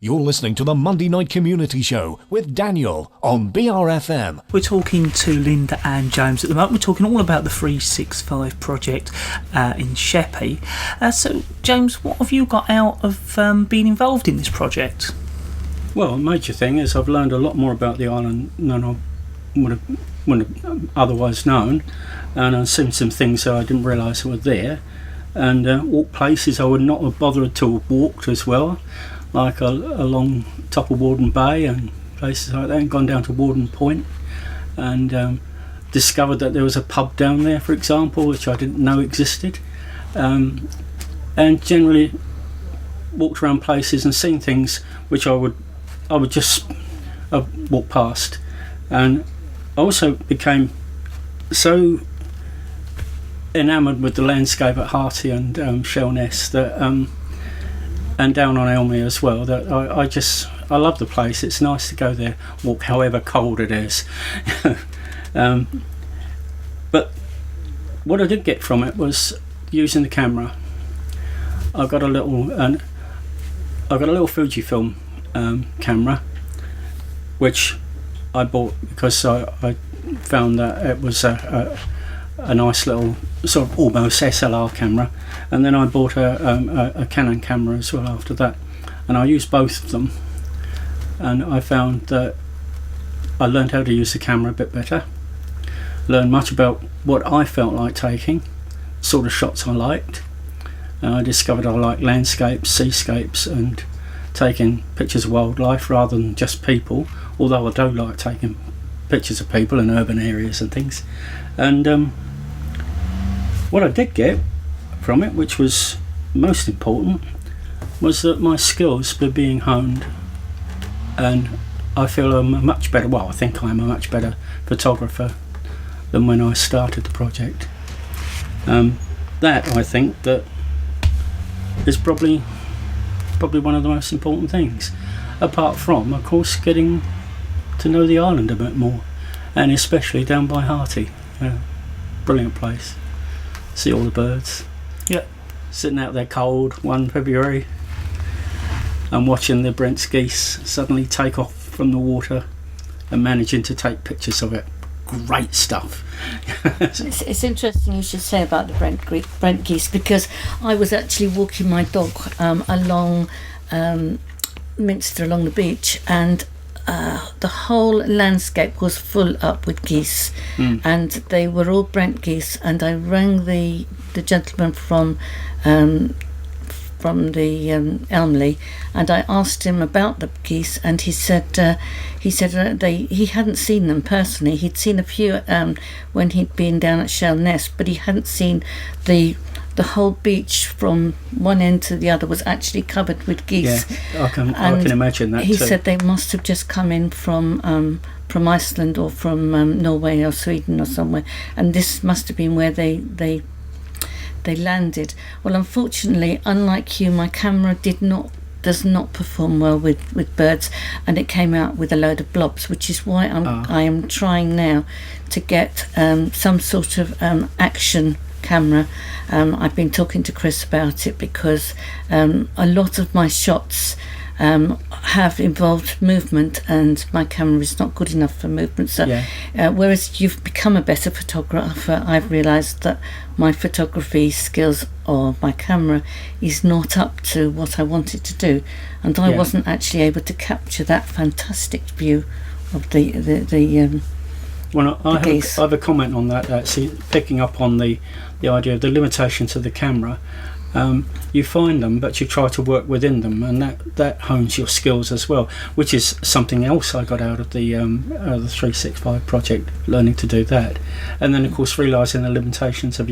You're listening to the Monday Night Community Show with Daniel on BRFM. We're talking to Linda Ann Jones at the moment. We're talking all about the 365 project in Sheppey. So, James, what have you got out of being involved in this project? Well, a major thing is I've learned a lot more about the island than I would have otherwise known, and I've seen some things that I didn't realise were there, and walked places I would not have bothered to have walked as well, like along top of Warden Bay and places like that, and gone down to Warden Point and discovered that there was a pub down there, for example, which I didn't know existed, and generally walked around places and seen things which I would just walk past. And I also became so enamoured with the landscape at Harty and Shellness that and down on Elmy as well, that I love the place. It's nice to go there, walk however cold it is. But what I did get from it was using the camera. I've got a little Fujifilm camera, which I bought because I found that it was a nice little sort of almost SLR camera, and then I bought a Canon camera as well after that, and I used both of them, and I found that I learned how to use the camera a bit better, learned much about what I felt like taking, sort of shots I liked. I discovered I like landscapes, seascapes, and taking pictures of wildlife rather than just people, although I do like taking pictures of people in urban areas and things. And what I did get from it, which was most important, was that my skills were being honed, and I feel I'm I think I'm a much better photographer than when I started the project. That, I think, that is probably one of the most important things, apart from, of course, getting to know the island a bit more, and especially down by Harty. Brilliant place. See all the birds. Yeah. Sitting out there cold one February and watching the Brent's geese suddenly take off from the water and managing to take pictures of it. Great stuff. It's interesting you should say about the Brent geese, because I was actually walking my dog along Minster, along the beach, and the whole landscape was full up with geese, and they were all Brent geese. And I rang the gentleman from the Elmley, and I asked him about the geese, and he said he hadn't seen them personally. He'd seen a few when he'd been down at Shell Nest, but he hadn't seen the whole beach from one end to the other was actually covered with geese. Yeah, I can imagine that. He said they must have just come in from Iceland or from Norway or Sweden or somewhere, and this must have been where they landed. Well, unfortunately, unlike you, my camera does not perform well with birds, and it came out with a load of blobs, which is why I am trying now to get some sort of action camera. I've been talking to Chris about it, because a lot of my shots have involved movement, and my camera is not good enough for movement. So whereas you've become a better photographer, I've realised that my photography skills or my camera is not up to what I wanted to do, and I wasn't actually able to capture that fantastic view of the Well, I have a comment on that, actually, picking up on the idea of the limitations of the camera. You find them, but you try to work within them, and that hones your skills as well, which is something else I got out of the 365 project, learning to do that. And then, of course, realising the limitations of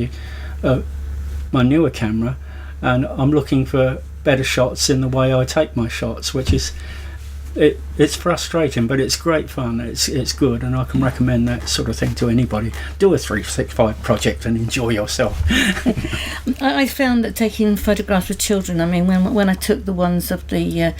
my newer camera, and I'm looking for better shots in the way I take my shots, which is it's frustrating, but it's great fun. It's good, and I can recommend that sort of thing to anybody. Do a 365 project and enjoy yourself. I found that taking photographs of children, I mean, when I took the ones of the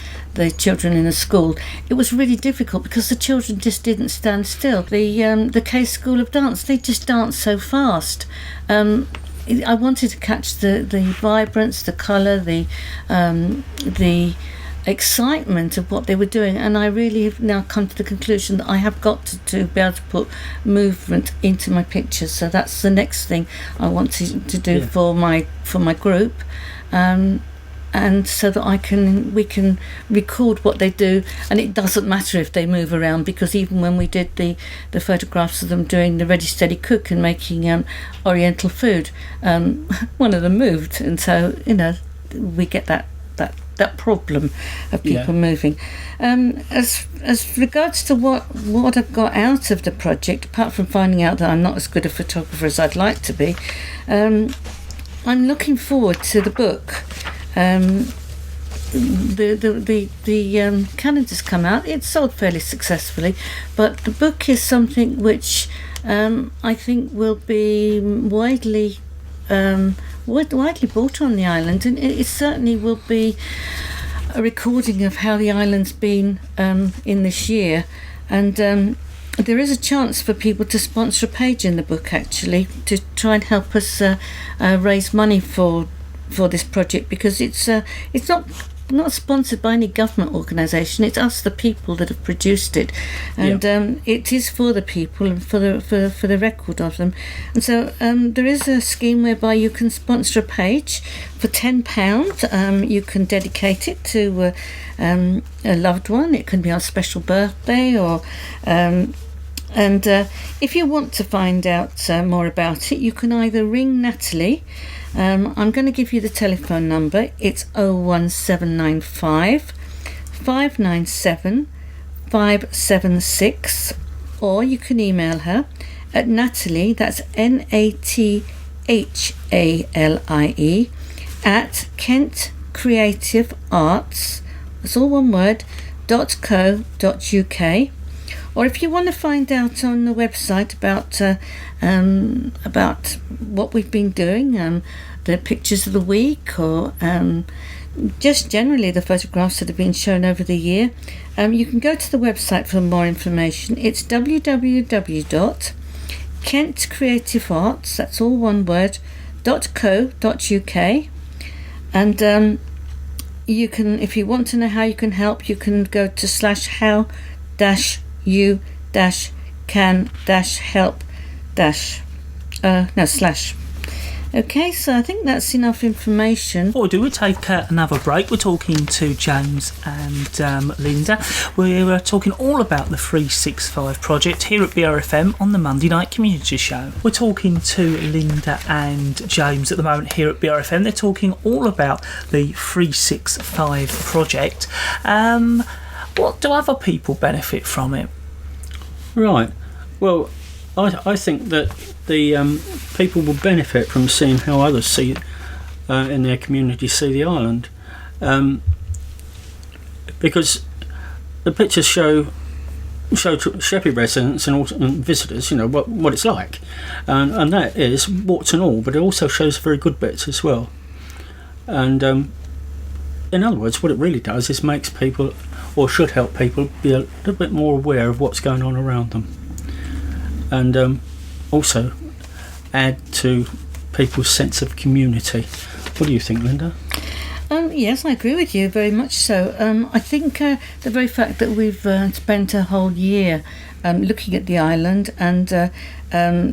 children in the school, it was really difficult because the children just didn't stand still. The Case School of Dance, they just danced so fast. I wanted to catch the vibrance, the colour, the excitement of what they were doing, and I really have now come to the conclusion that I have got to be able to put movement into my pictures. So that's the next thing I want to do for my group, and so that we can record what they do, and it doesn't matter if they move around, because even when we did the photographs of them doing the ready steady cook and making oriental food, one of them moved, and so we get that problem of people moving. As regards to what I've got out of the project, apart from finding out that I'm not as good a photographer as I'd like to be, I'm looking forward to the book. The calendar's come out. It's sold fairly successfully, but the book is something which I think will be widely bought on the island, and it certainly will be a recording of how the island's been in this year. And there is a chance for people to sponsor a page in the book, actually, to try and help us raise money for this project, because it's not sponsored by any government organisation. It's us, the people, that have produced it, and it is for the people and for the record of them. And so there is a scheme whereby you can sponsor a page for £10. You can dedicate it to a loved one. It can be on a special birthday, or and if you want to find out more about it, you can either ring Natalie. I'm going to give you the telephone number. It's 01795 597 576, or you can email her at Natalie, that's NATHALIE, at Kent Creative Arts, that's all one word, .co.uk. Or if you want to find out on the website about what we've been doing, the pictures of the week, or just generally the photographs that have been shown over the year, you can go to the website for more information. It's www.kentcreativearts, that's all one word, .co.uk. And you can, if you want to know how you can help, you can go to /how-you-can-help- Okay, so I think that's enough information. Before we do, we take another break. We're talking to James and Linda. We're talking all about the 365 project here at BRFM on the Monday Night Community Show. We're talking to Linda and James at the moment here at BRFM. They're talking all about the 365 project. What do other people benefit from it? Right. Well, I think that the people will benefit from seeing how others see in their community see the island, because the pictures show to Sheppey residents and visitors, what it's like, and that is warts and all, but it also shows very good bits as well. And in other words, what it really does is makes people, or should help people, be a little bit more aware of what's going on around them, and also add to people's sense of community. What do you think, Linda? Yes, I agree with you very much so. I think the very fact that we've spent a whole year looking at the island and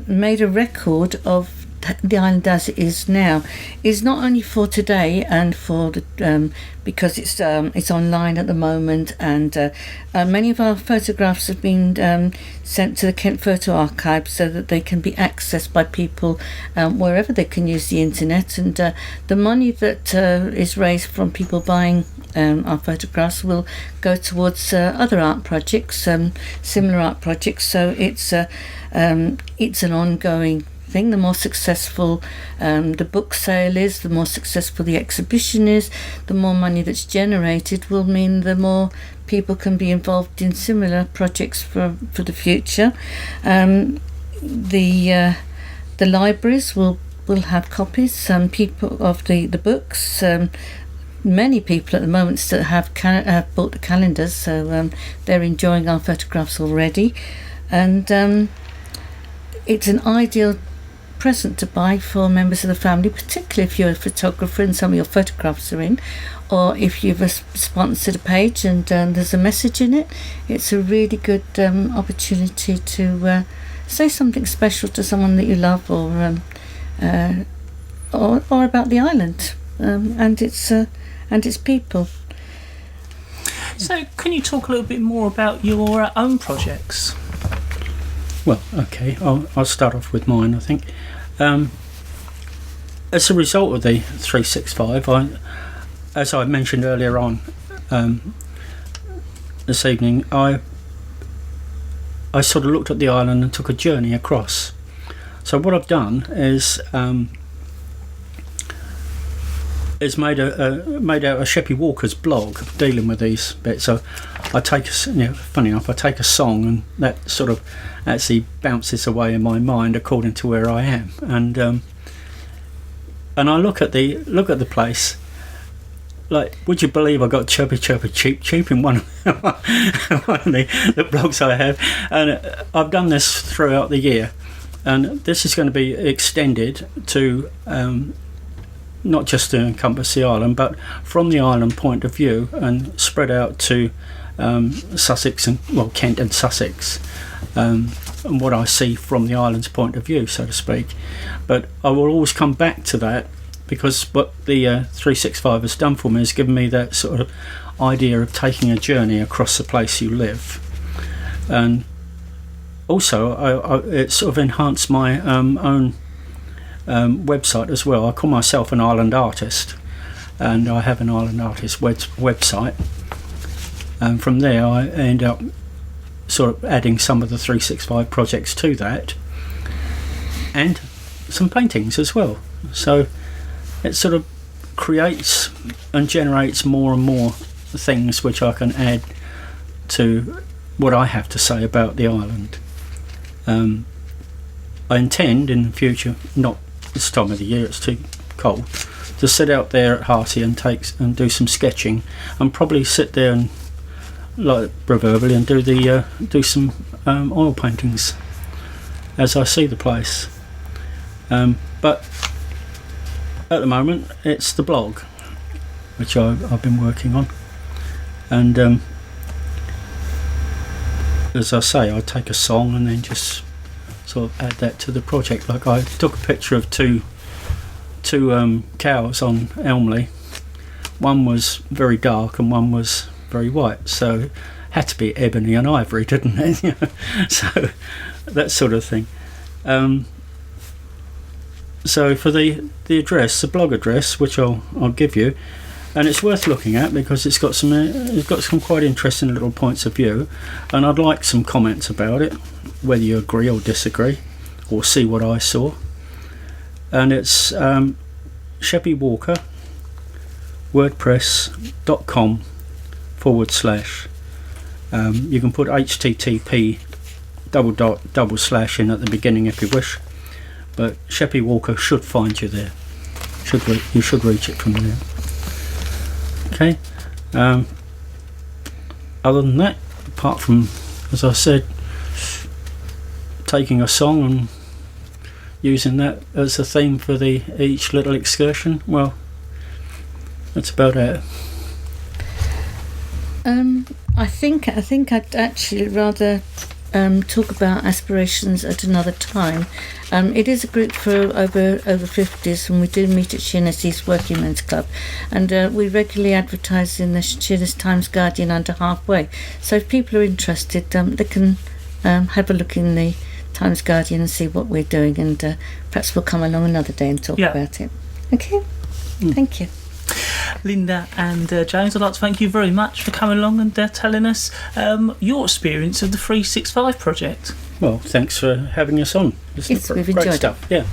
made a record of the island as it is now is not only for today and for the because it's online at the moment, and many of our photographs have been sent to the Kent Photo Archive so that they can be accessed by people wherever they can use the internet, and the money that is raised from people buying our photographs will go towards other art projects, similar art projects, so it's an ongoing thing. The more successful the book sale is, the more successful the exhibition is, the more money that's generated will mean the more people can be involved in similar projects for the future. The libraries will have copies. Some people of the books. Many people at the moment still have bought the calendars, so they're enjoying our photographs already, and it's an ideal present to buy for members of the family, particularly if you're a photographer and some of your photographs are in, or if you've sponsored a page and there's a message in it, it's a really good opportunity to say something special to someone that you love, or about the island and its people. So, can you talk a little bit more about your own projects? Well, okay, I'll start off with mine, I think. As a result of the 365, as I mentioned earlier on this evening, I sort of looked at the island and took a journey across. So what I've done is made out a Sheppey Walker's blog dealing with these bits. So I take funny enough, I take a song and that sort of actually bounces away in my mind according to where I am, and I look at the place. Like, would you believe I got chirpy cheep in one of the blogs I have, and I've done this throughout the year, and this is going to be extended to not just to encompass the island, but from the island point of view, and spread out to Sussex and Kent and Sussex, and what I see from the island's point of view, so to speak. But I will always come back to that, because what the 365 has done for me is given me that sort of idea of taking a journey across the place you live, and also it sort of enhanced my own website as well. I call myself an island artist, and I have an island artist website, and from there I end up sort of adding some of the 365 projects to that, and some paintings as well. So it sort of creates and generates more and more things which I can add to what I have to say about the island. I intend in the future, not this time of the year, it's too cold, to sit out there at Hearty and do some sketching, and probably sit there and, like proverbially, and do some oil paintings as I see the place. But at the moment it's the blog which I've been working on, and as I say, I take a song and then just sort of add that to the project. Like, I took a picture of two cows on Elmley. One was very dark and one was very white, so it had to be ebony and ivory, didn't it? So that sort of thing. So for the address, the blog address, which I'll give you, and it's worth looking at because it's got some quite interesting little points of view, and I'd like some comments about it, whether you agree or disagree, or see what I saw. And it's Sheppey Walker wordpress.com / you can put http / in at the beginning if you wish, but Sheppey Walker should find you there. You should reach it from there. Okay. Other than that, apart from, as I said, taking a song and using that as a theme for each little excursion, well, that's about it. I think I'd actually rather talk about aspirations at another time. It is a group for over 50s, and we do meet at Sheerness East Working Men's Club, and we regularly advertise in the Sheerness Times Guardian under halfway. So if people are interested, they can have a look in the Times Guardian and see what we're doing, and perhaps we'll come along another day and talk about it. Okay? Thank you. Linda and James, I'd like to thank you very much for coming along and telling us your experience of the 365 project. Well, thanks for having us on. It's we've great enjoyed stuff. it. Yeah.